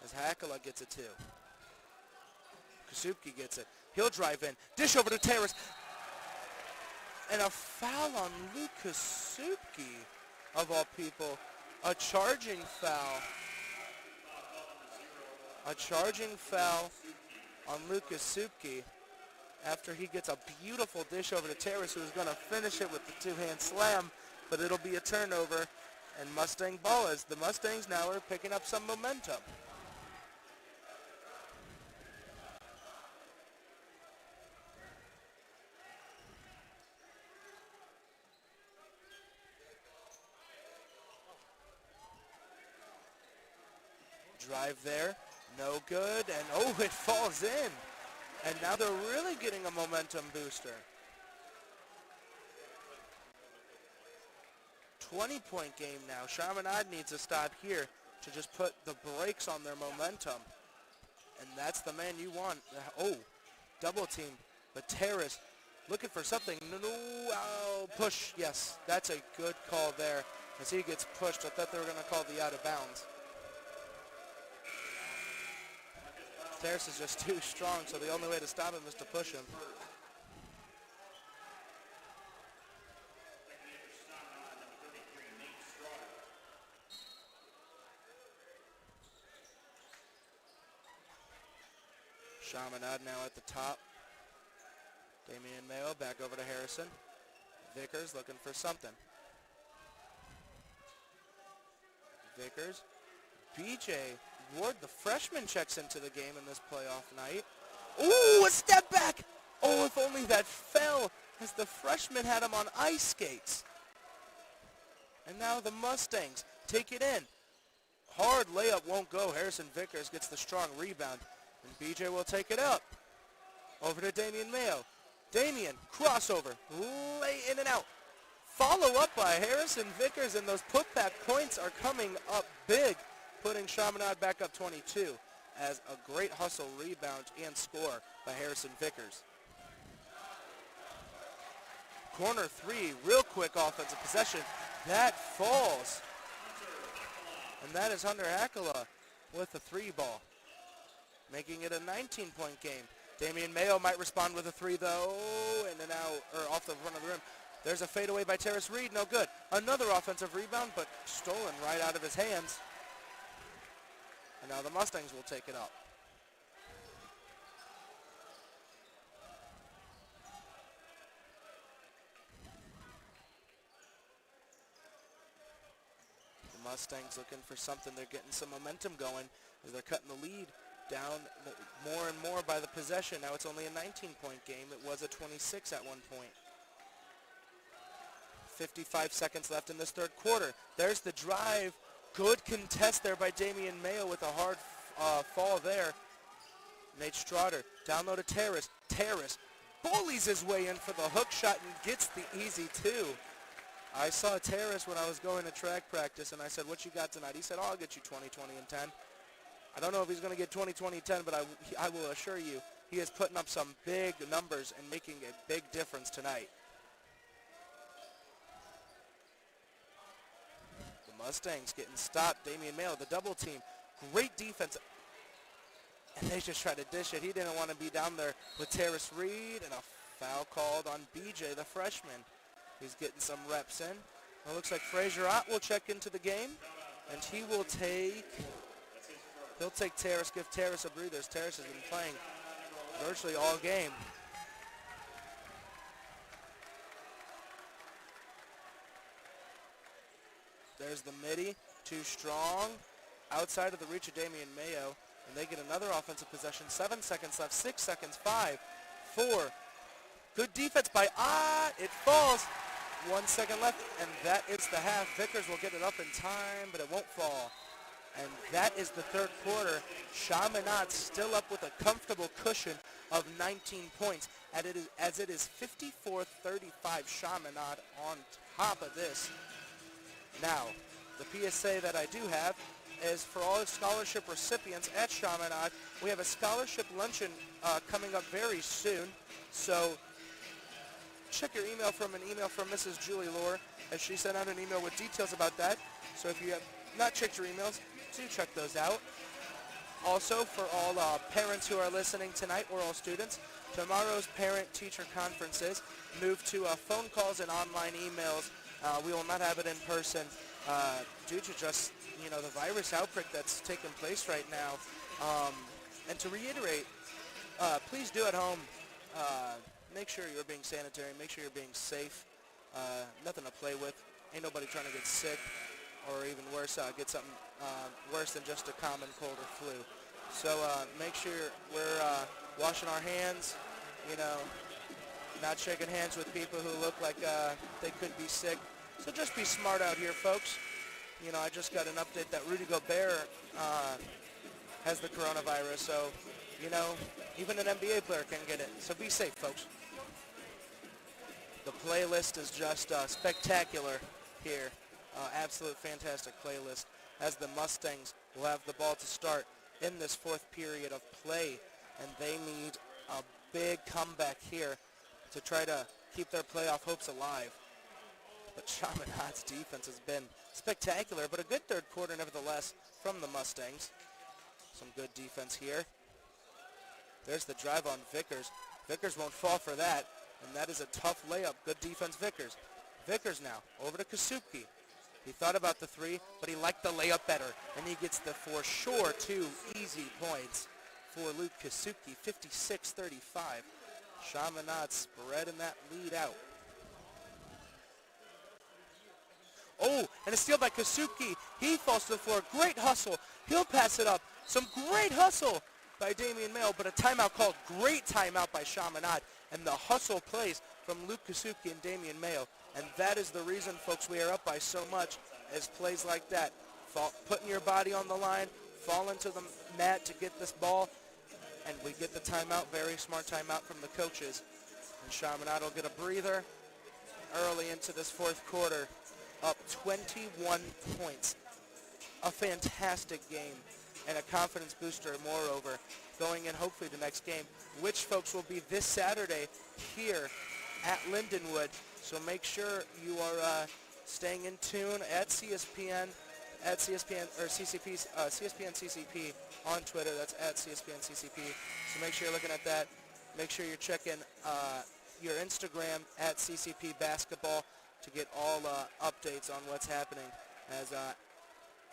as Hakala gets it too. Kasupki gets it. He'll drive in. Dish over to Terrace. And a foul on Luke Kasupki, of all people. A charging foul. A charging foul on Luke Kasupki after he gets a beautiful dish over to Terrace, who's going to finish it with the 2-hand slam, but it'll be a turnover. And Mustang ball, as the Mustangs now are picking up some momentum. Drive there, no good, and oh, it falls in. And now they're really getting a momentum booster. 20-point game now. Chaminade needs to stop here to just put the brakes on their momentum. And that's the man you want. Oh, double team. But Terrace looking for something. No, push. Yes, that's a good call there as he gets pushed. I thought they were going to call the out of bounds. Terrace is just too strong, so the only way to stop him is to push him. Chaminade now at the top. Damian Mayo back over to Harrison. Vickers looking for something. Vickers. BJ Ward, the freshman, checks into the game in this playoff night. Ooh, a step back! Oh, if only that fell, as the freshman had him on ice skates. And now the Mustangs take it in. Hard layup won't go. Harrison Vickers gets the strong rebound. And BJ will take it up. Over to Damian Mayo. Damian, crossover, lay in and out. Follow up by Harrison Vickers, and those putback points are coming up big, putting Chaminade back up 22. as a great hustle, rebound, and score by Harrison Vickers. Corner three, real quick offensive possession. That falls. And that is Hunter Hakala with the three ball, making it a 19-point game. Damian Mayo might respond with a three, though, in and out, or off the front of the rim. There's a fadeaway by Terrace Reed, no good. Another offensive rebound, but stolen right out of his hands. And now the Mustangs will take it up. The Mustangs looking for something. They're getting some momentum going as they're cutting the lead down more and more by the possession. Now it's only a 19-point game. It was a 26 at one point. 55 seconds left in this third quarter. There's the drive. Good contest there by Damian Mayo with a hard fall there. Nate Strotter down low to Terrace. Terrace bullies his way in for the hook shot and gets the easy two. I saw Terrace when I was going to track practice, and I said, what you got tonight? He said, oh, I'll get you 20, 20, and 10. I don't know if he's going to get 20, 20, 10, but I will assure you he is putting up some big numbers and making a big difference tonight. The Mustangs getting stopped. Damian Mayo, the double team. Great defense. And they just tried to dish it. He didn't want to be down there with Terrace Reed, and a foul called on BJ, the freshman. He's getting some reps in. It looks like Frazier Ott will check into the game, and he'll take Terrace, give Terrace a breather. Terrace has been playing virtually all game. There's the midi, too strong, outside of the reach of Damian Mayo, and they get another offensive possession. 7 seconds left, 6 seconds, 5, 4. Good defense by Ott. It falls. 1 second left, and that is the half. Vickers will get it up in time, but it won't fall. And that is the third quarter. Chaminade still up with a comfortable cushion of 19 points, as it is 54-35 Chaminade on top of this. Now, the PSA that I do have is for all scholarship recipients at Chaminade. We have a scholarship luncheon coming up very soon, so check your email from Mrs. Julie Lohr, as she sent out an email with details about that. So if you have not checked your emails, do check those out. Also, for all parents who are listening tonight, or all students, tomorrow's parent-teacher conferences move to phone calls and online emails. We will not have it in person due to just, the virus outbreak that's taking place right now. And to reiterate, please do at home. Make sure you're being sanitary. Make sure you're being safe. Nothing to play with. Ain't nobody trying to get sick, or even worse, get something worse than just a common cold or flu. So make sure we're washing our hands, not shaking hands with people who look like they could be sick. So just be smart out here, folks. I just got an update that Rudy Gobert has the coronavirus, so, even an NBA player can get it. So be safe, folks. The playlist is just spectacular here. Absolute fantastic playlist, as the Mustangs will have the ball to start in this fourth period of play, and they need a big comeback here to try to keep their playoff hopes alive. But Chaminade's defense has been spectacular, but a good third quarter nevertheless from the Mustangs. Some good defense here. There's the drive on Vickers. Vickers won't fall for that, and that is a tough layup. Good defense, Vickers. Vickers now over to Kasuki. He thought about the three, but he liked the layup better, and he gets the for sure 2 easy points for Luke Kasuki, 56-35. Chaminade spreading that lead out. Oh, and a steal by Kasuki. He falls to the floor. Great hustle. He'll pass it up. Some great hustle by Damian Mayo, but a timeout called. Great timeout by Chaminade. And the hustle plays from Luke Kasuki and Damian Mayo. And that is the reason, folks, we are up by so much, as plays like that. Putting your body on the line, falling to the mat to get this ball, and we get the timeout. Very smart timeout from the coaches. And Chaminade will get a breather early into this fourth quarter. Up 21 points. A fantastic game and a confidence booster moreover going in hopefully the next game, which, folks, will be this Saturday here at Lindenwood. So make sure you are staying in tune at CSPN, or CSPN CCP on Twitter. That's at CSPN CCP. So make sure you're looking at that. Make sure you're checking your Instagram at CCP Basketball to get all updates on what's happening, as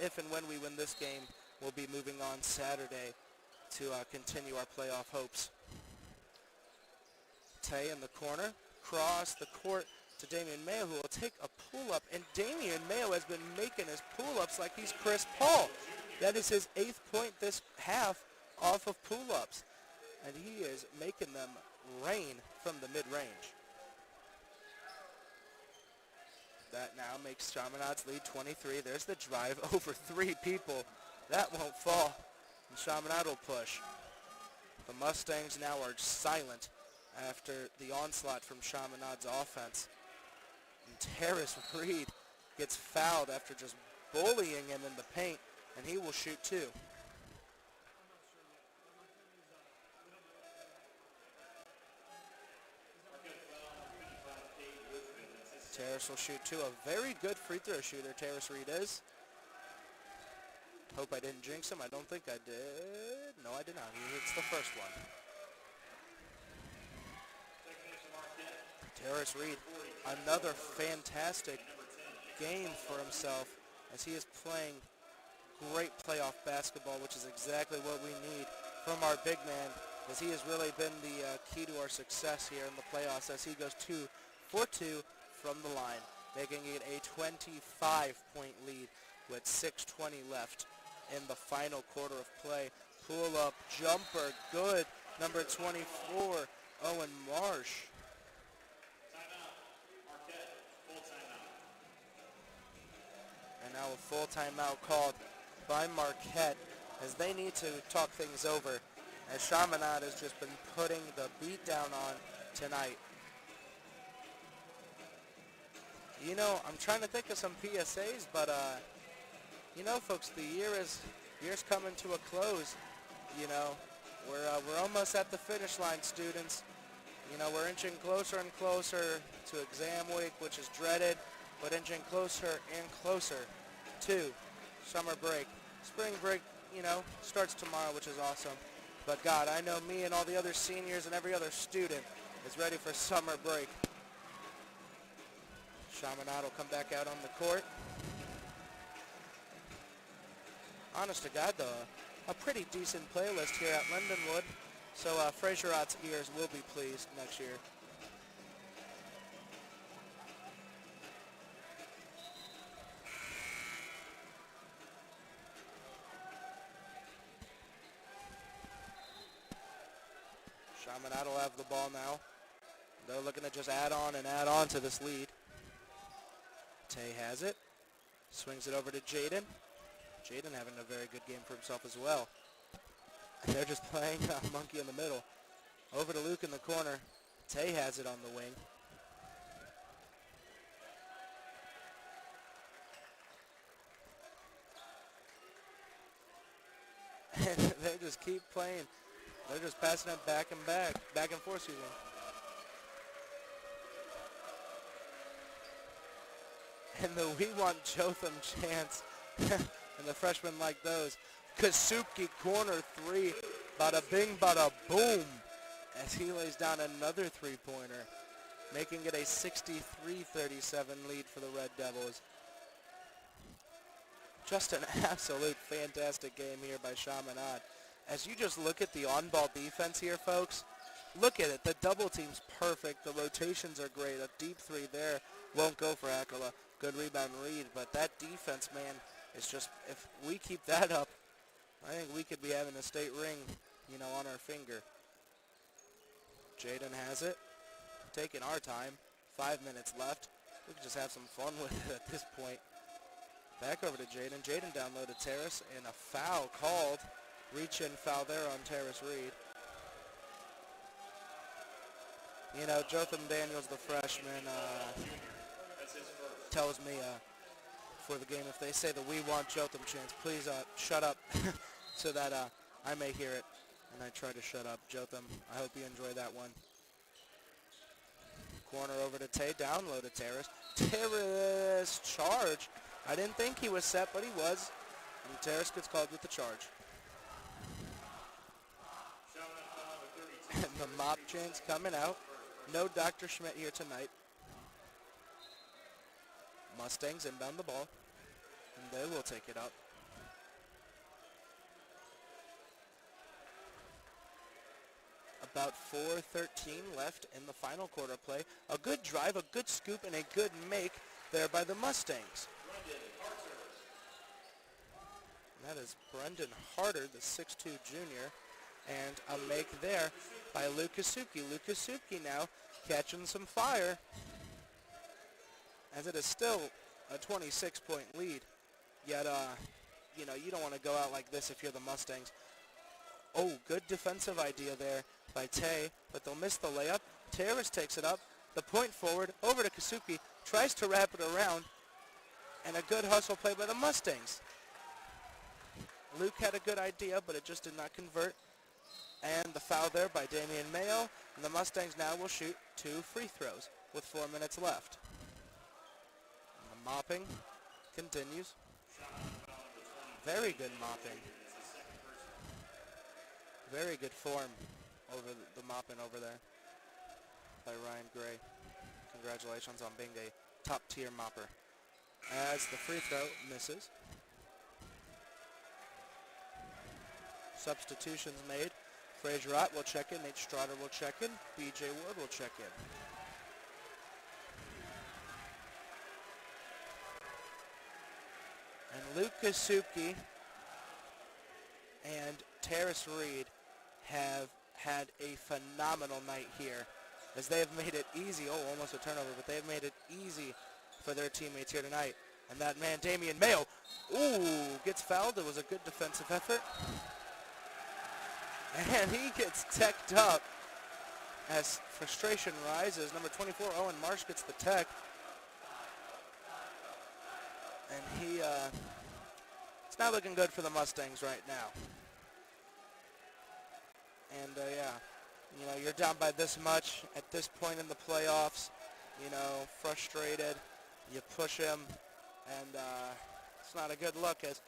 if and when we win this game, we'll be moving on Saturday to continue our playoff hopes. Tay in the corner, cross the court to Damian Mayo, who will take a pull-up, and Damian Mayo has been making his pull-ups like he's Chris Paul. That is his 8th point this half off of pull-ups, and he is making them rain from the mid-range. That now makes Chaminade's lead 23. There's the drive over 3 people. That won't fall, and Chaminade will push. The Mustangs now are silent after the onslaught from Chaminade's offense. And Terrace Reed gets fouled after just bullying him in the paint, and he will shoot 2. Terrace will shoot 2. A very good free throw shooter, Terrace Reed is. Hope I didn't jinx him. I don't think I did. No, I did not. He hits the first one. Terrace Reed, another fantastic game for himself, as he is playing great playoff basketball, which is exactly what we need from our big man, as he has really been the key to our success here in the playoffs, as he goes 2 for 2 from the line, making it a 25-point lead with 6:20 left in the final quarter of play. Pull-up jumper, good. Number 24, Owen Marsh. Timeout. Marquette, full timeout. And now a full timeout called by Marquette, as they need to talk things over, as Chaminade has just been putting the beat down on tonight. You know, I'm trying to think of some PSAs, but you know, folks, the year's coming to a close. You know, we're almost at the finish line, students. You know, we're inching closer and closer to exam week, which is dreaded, but inching closer and closer to summer break. Spring break, you know, starts tomorrow, which is awesome. But God, I know me and all the other seniors and every other student is ready for summer break. Chaminade will come back out on the court. Honest to God, though, a pretty decent playlist here at Lindenwood. So Fraser Ott's ears will be pleased next year. Chaminade will have the ball now. They're looking to just add on to this lead. Tay has it. Swings it over to Jaden. Jaden having a very good game for himself as well. And they're just playing monkey in the middle. Over to Luke in the corner. Tay has it on the wing. And they just keep playing. They're just passing it back and forth, excuse me. And the We Want Jotham chants, and the freshmen like those. Kasuki corner 3, bada bing, bada boom, as he lays down another three-pointer, making it a 63-37 lead for the Red Devils. Just an absolute fantastic game here by Chaminade. As you just look at the on-ball defense here, folks, look at it. The double team's perfect. The rotations are great. A deep three there won't go for Akala. Good rebound Reed. But that defense, man, is just, if we keep that up, I think we could be having a state ring, you know, on our finger. Jaden has it. Taking our time. 5 minutes left. We can just have some fun with it at this point. Back over to Jaden. Jaden down low to Terrace, and a foul called. Reach-in foul there on Terrace Reed. You know, Jotham Daniels, the freshman, tells me for the game, if they say the We Want Jotham chants, please shut up. so that I may hear it, and I try to shut up. Jotham, I hope you enjoy that one. Corner over to Tay, down low to Terrace. Terrace charge. I didn't think he was set, but he was. And Terrace gets called with the charge. And the mop chain's coming out. No Dr. Schmidt here tonight. Mustangs inbound the ball, and they will take it up. About 4:13 left in the final quarter play. A good drive, a good scoop, and a good make there by the Mustangs. And that is Brendan Harder, the 6'2 junior. And a make there by Lukasuki. Lukasuki now catching some fire, as it is still a 26-point lead. Yet, you know, you don't want to go out like this if you're the Mustangs. Oh, good defensive idea there by Tay, but they'll miss the layup. Terrace takes it up. The point forward, over to Kasuki, tries to wrap it around, and a good hustle play by the Mustangs. Luke had a good idea, but it just did not convert. And the foul there by Damian Mayo, and the Mustangs now will shoot 2 free throws with 4 minutes left. And the mopping continues. Very good mopping. Very good form over the mopping over there by Ryan Gray. Congratulations on being a top-tier mopper. As the free throw misses. Substitutions made. Fraser Ott will check in. Nate Strotter will check in. B.J. Ward will check in. And Luke Kasuki and Terrace Reed have had a phenomenal night here, as they have made it easy. Oh, almost a turnover, but they have made it easy for their teammates here tonight. And that man, Damian Mayo, gets fouled. It was a good defensive effort. And he gets teched up as frustration rises. Number 24, Owen Marsh, gets the tech. And it's not looking good for the Mustangs right now. And, yeah, you know, you're down by this much at this point in the playoffs, you know, frustrated. You push him, and it's not a good look, as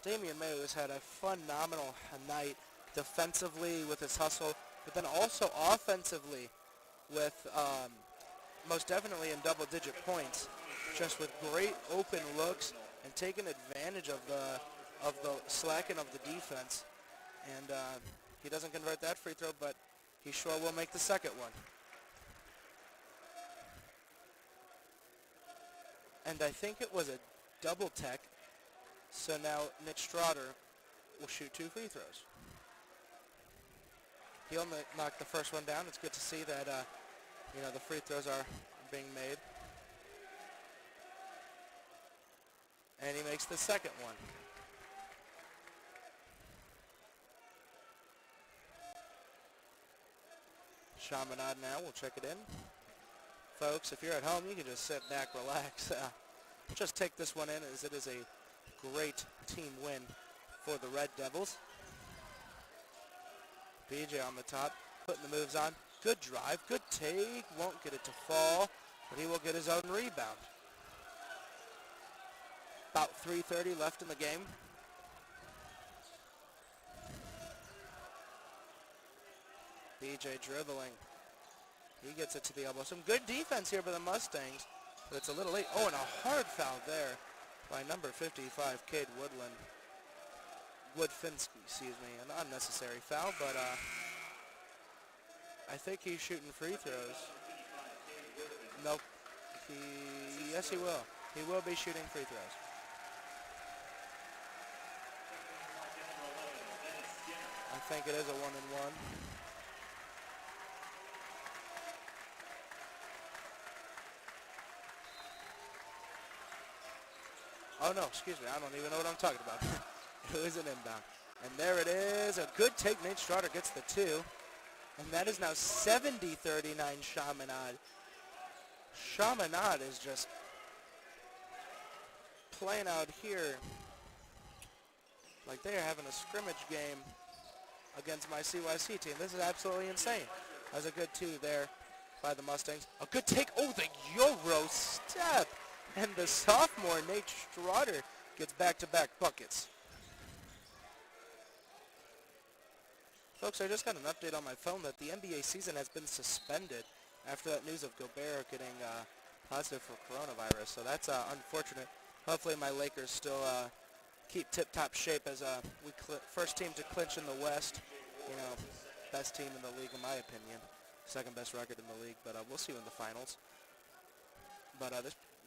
Damian Mayo has had a phenomenal night defensively with his hustle, but then also offensively with most definitely in double-digit points, just with great open looks and taking advantage of the slacking of the defense. And he doesn't convert that free throw, but he sure will make the second one. And I think it was a double tech, so now Nick Strotter will shoot 2 free throws. He'll knock the first one down. It's good to see that, you know, the free throws are being made. And he makes the second one. Chaminade now will check it in. Folks, if you're at home, you can just sit back, relax. Just take this one in, as it is a great team win for the Red Devils. BJ on the top, putting the moves on. Good drive, good take. Won't get it to fall, but he will get his own rebound. About 3:30 left in the game. BJ dribbling. He gets it to the elbow. Some good defense here by the Mustangs, but it's a little late. Oh, and a hard foul there by number 55, Cade Woodland. Woodfinski, excuse me. An unnecessary foul, but I think he's shooting free throws. Nope. Yes, he will. He will be shooting free throws. I think it is a 1-and-1. Oh, no, excuse me. I don't even know what I'm talking about. It was an inbound. And there it is. A good take. Nate Strotter gets the 2. And that is now 70-39 Chaminade. Chaminade is just playing out here like they are having a scrimmage game against my CYC team. This is absolutely insane. That was a good two there by the Mustangs. A good take. Oh, the Euro step. And the sophomore, Nate Strotter, gets back-to-back buckets. Folks, I just got an update on my phone that the NBA season has been suspended after that news of Gobert getting positive for coronavirus. So that's unfortunate. Hopefully my Lakers still keep tip-top shape as first team to clinch in the West. You know, best team in the league in my opinion. Second best record in the league, but we'll see you in the finals. But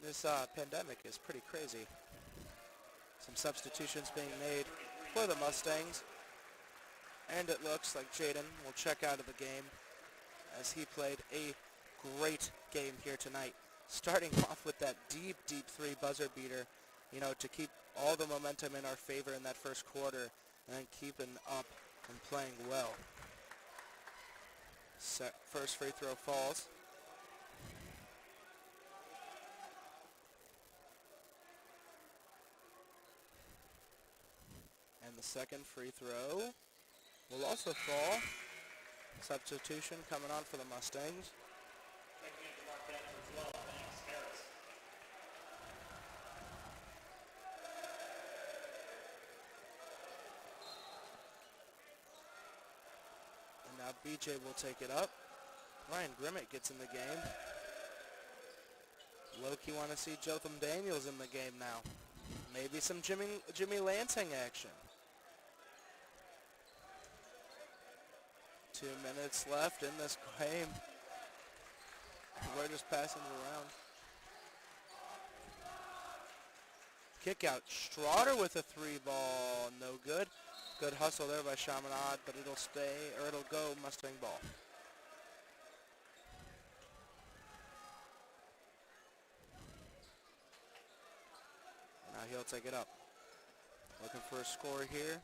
this pandemic is pretty crazy. Some substitutions being made for the Mustangs. And it looks like Jaden will check out of the game as he played a great game here tonight. Starting off with that deep three buzzer beater, you know, to keep all the momentum in our favor in that first quarter and then keeping up and playing well. First free throw falls. And the second free throw will also fall. Substitution coming on for the Mustangs. Checking into Marquette for 12. Thanks, Harris. And now BJ will take it up. Ryan Grimmett gets in the game. Loki want to see Jotham Daniels in the game now. Maybe some Jimmy Lansing action. 2 minutes left in this game. We're just passing it around. Kick out. Strotter with a three ball. No good. Good hustle there by Chaminade, but it'll go Mustang ball. Now he'll take it up. Looking for a score here.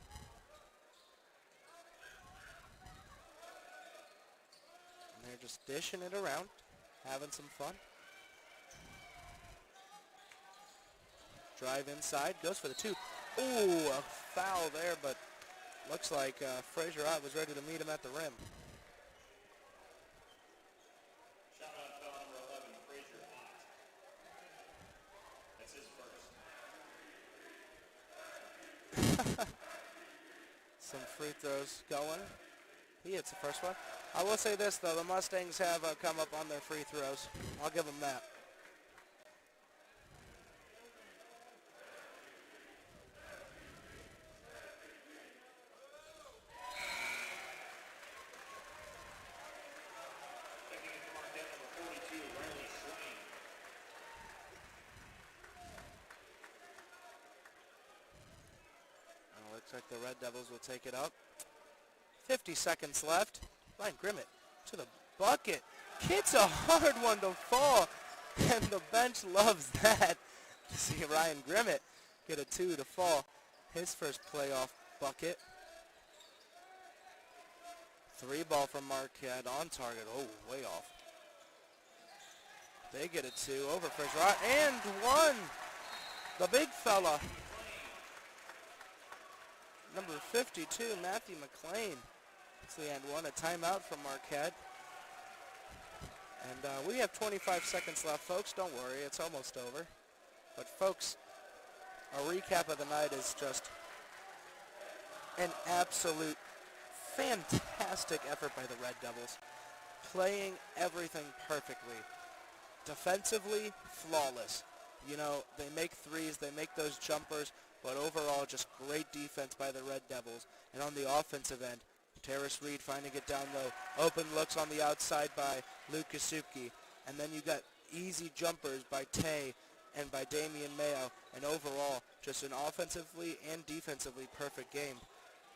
And they're just dishing it around, having some fun. Drive inside, goes for the two. Ooh, a foul there, but looks like Frazier Ott was ready to meet him at the rim. Shot on foul number 11, Frazier Ott. That's his first. Some free throws going. He hits the first one. I will say this, though. The Mustangs have come up on their free throws. I'll give them that. Checking into Marquette number 42, Riley Schwein. Looks like the Red Devils will take it up. 50 seconds left. Ryan Grimmett to the bucket. It's a hard one to fall, and the bench loves that. To see Ryan Grimmett get a two to fall. His first playoff bucket. Three ball from Marquette on target. Oh, way off. They get a two over Frazier Ott, and one. The big fella. Number 52, Matthew McLean. It's the end one, a timeout from Marquette. And we have 25 seconds left, folks. Don't worry, it's almost over. But, folks, a recap of the night is just an absolute fantastic effort by the Red Devils. Playing everything perfectly. Defensively, flawless. You know, they make threes, they make those jumpers, but overall just great defense by the Red Devils. And on the offensive end, Terrace Reed finding it down low. Open looks on the outside by Luke Kasuki. And then you got easy jumpers by Tay and by Damian Mayo. And overall, just an offensively and defensively perfect game.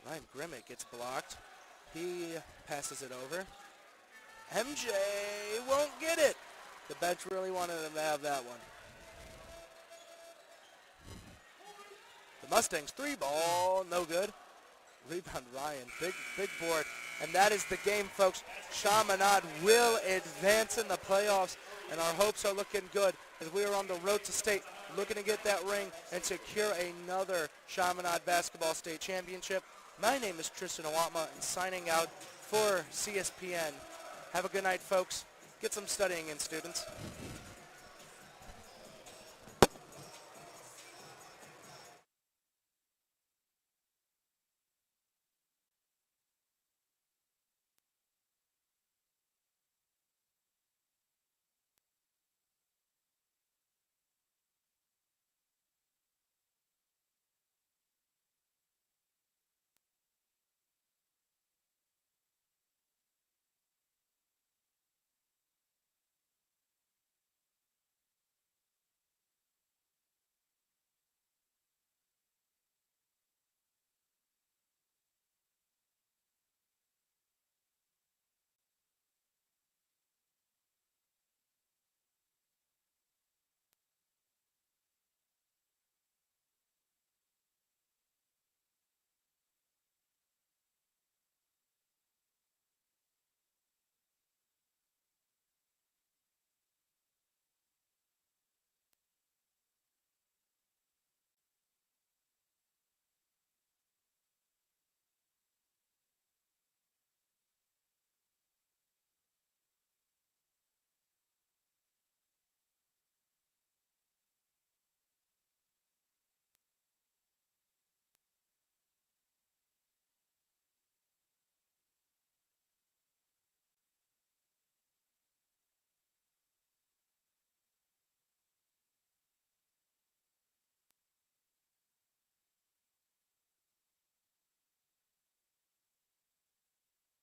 Ryan Grimmett gets blocked. He passes it over. MJ won't get it. The bench really wanted him to have that one. The Mustangs three ball, no good. Rebound Ryan, big board. And that is the game, folks. Chaminade will advance in the playoffs, and our hopes are looking good as we are on the road to state looking to get that ring and secure another Chaminade Basketball State Championship. My name is Tristan Awatma, and signing out for CSPN. Have a good night, folks. Get some studying in, students.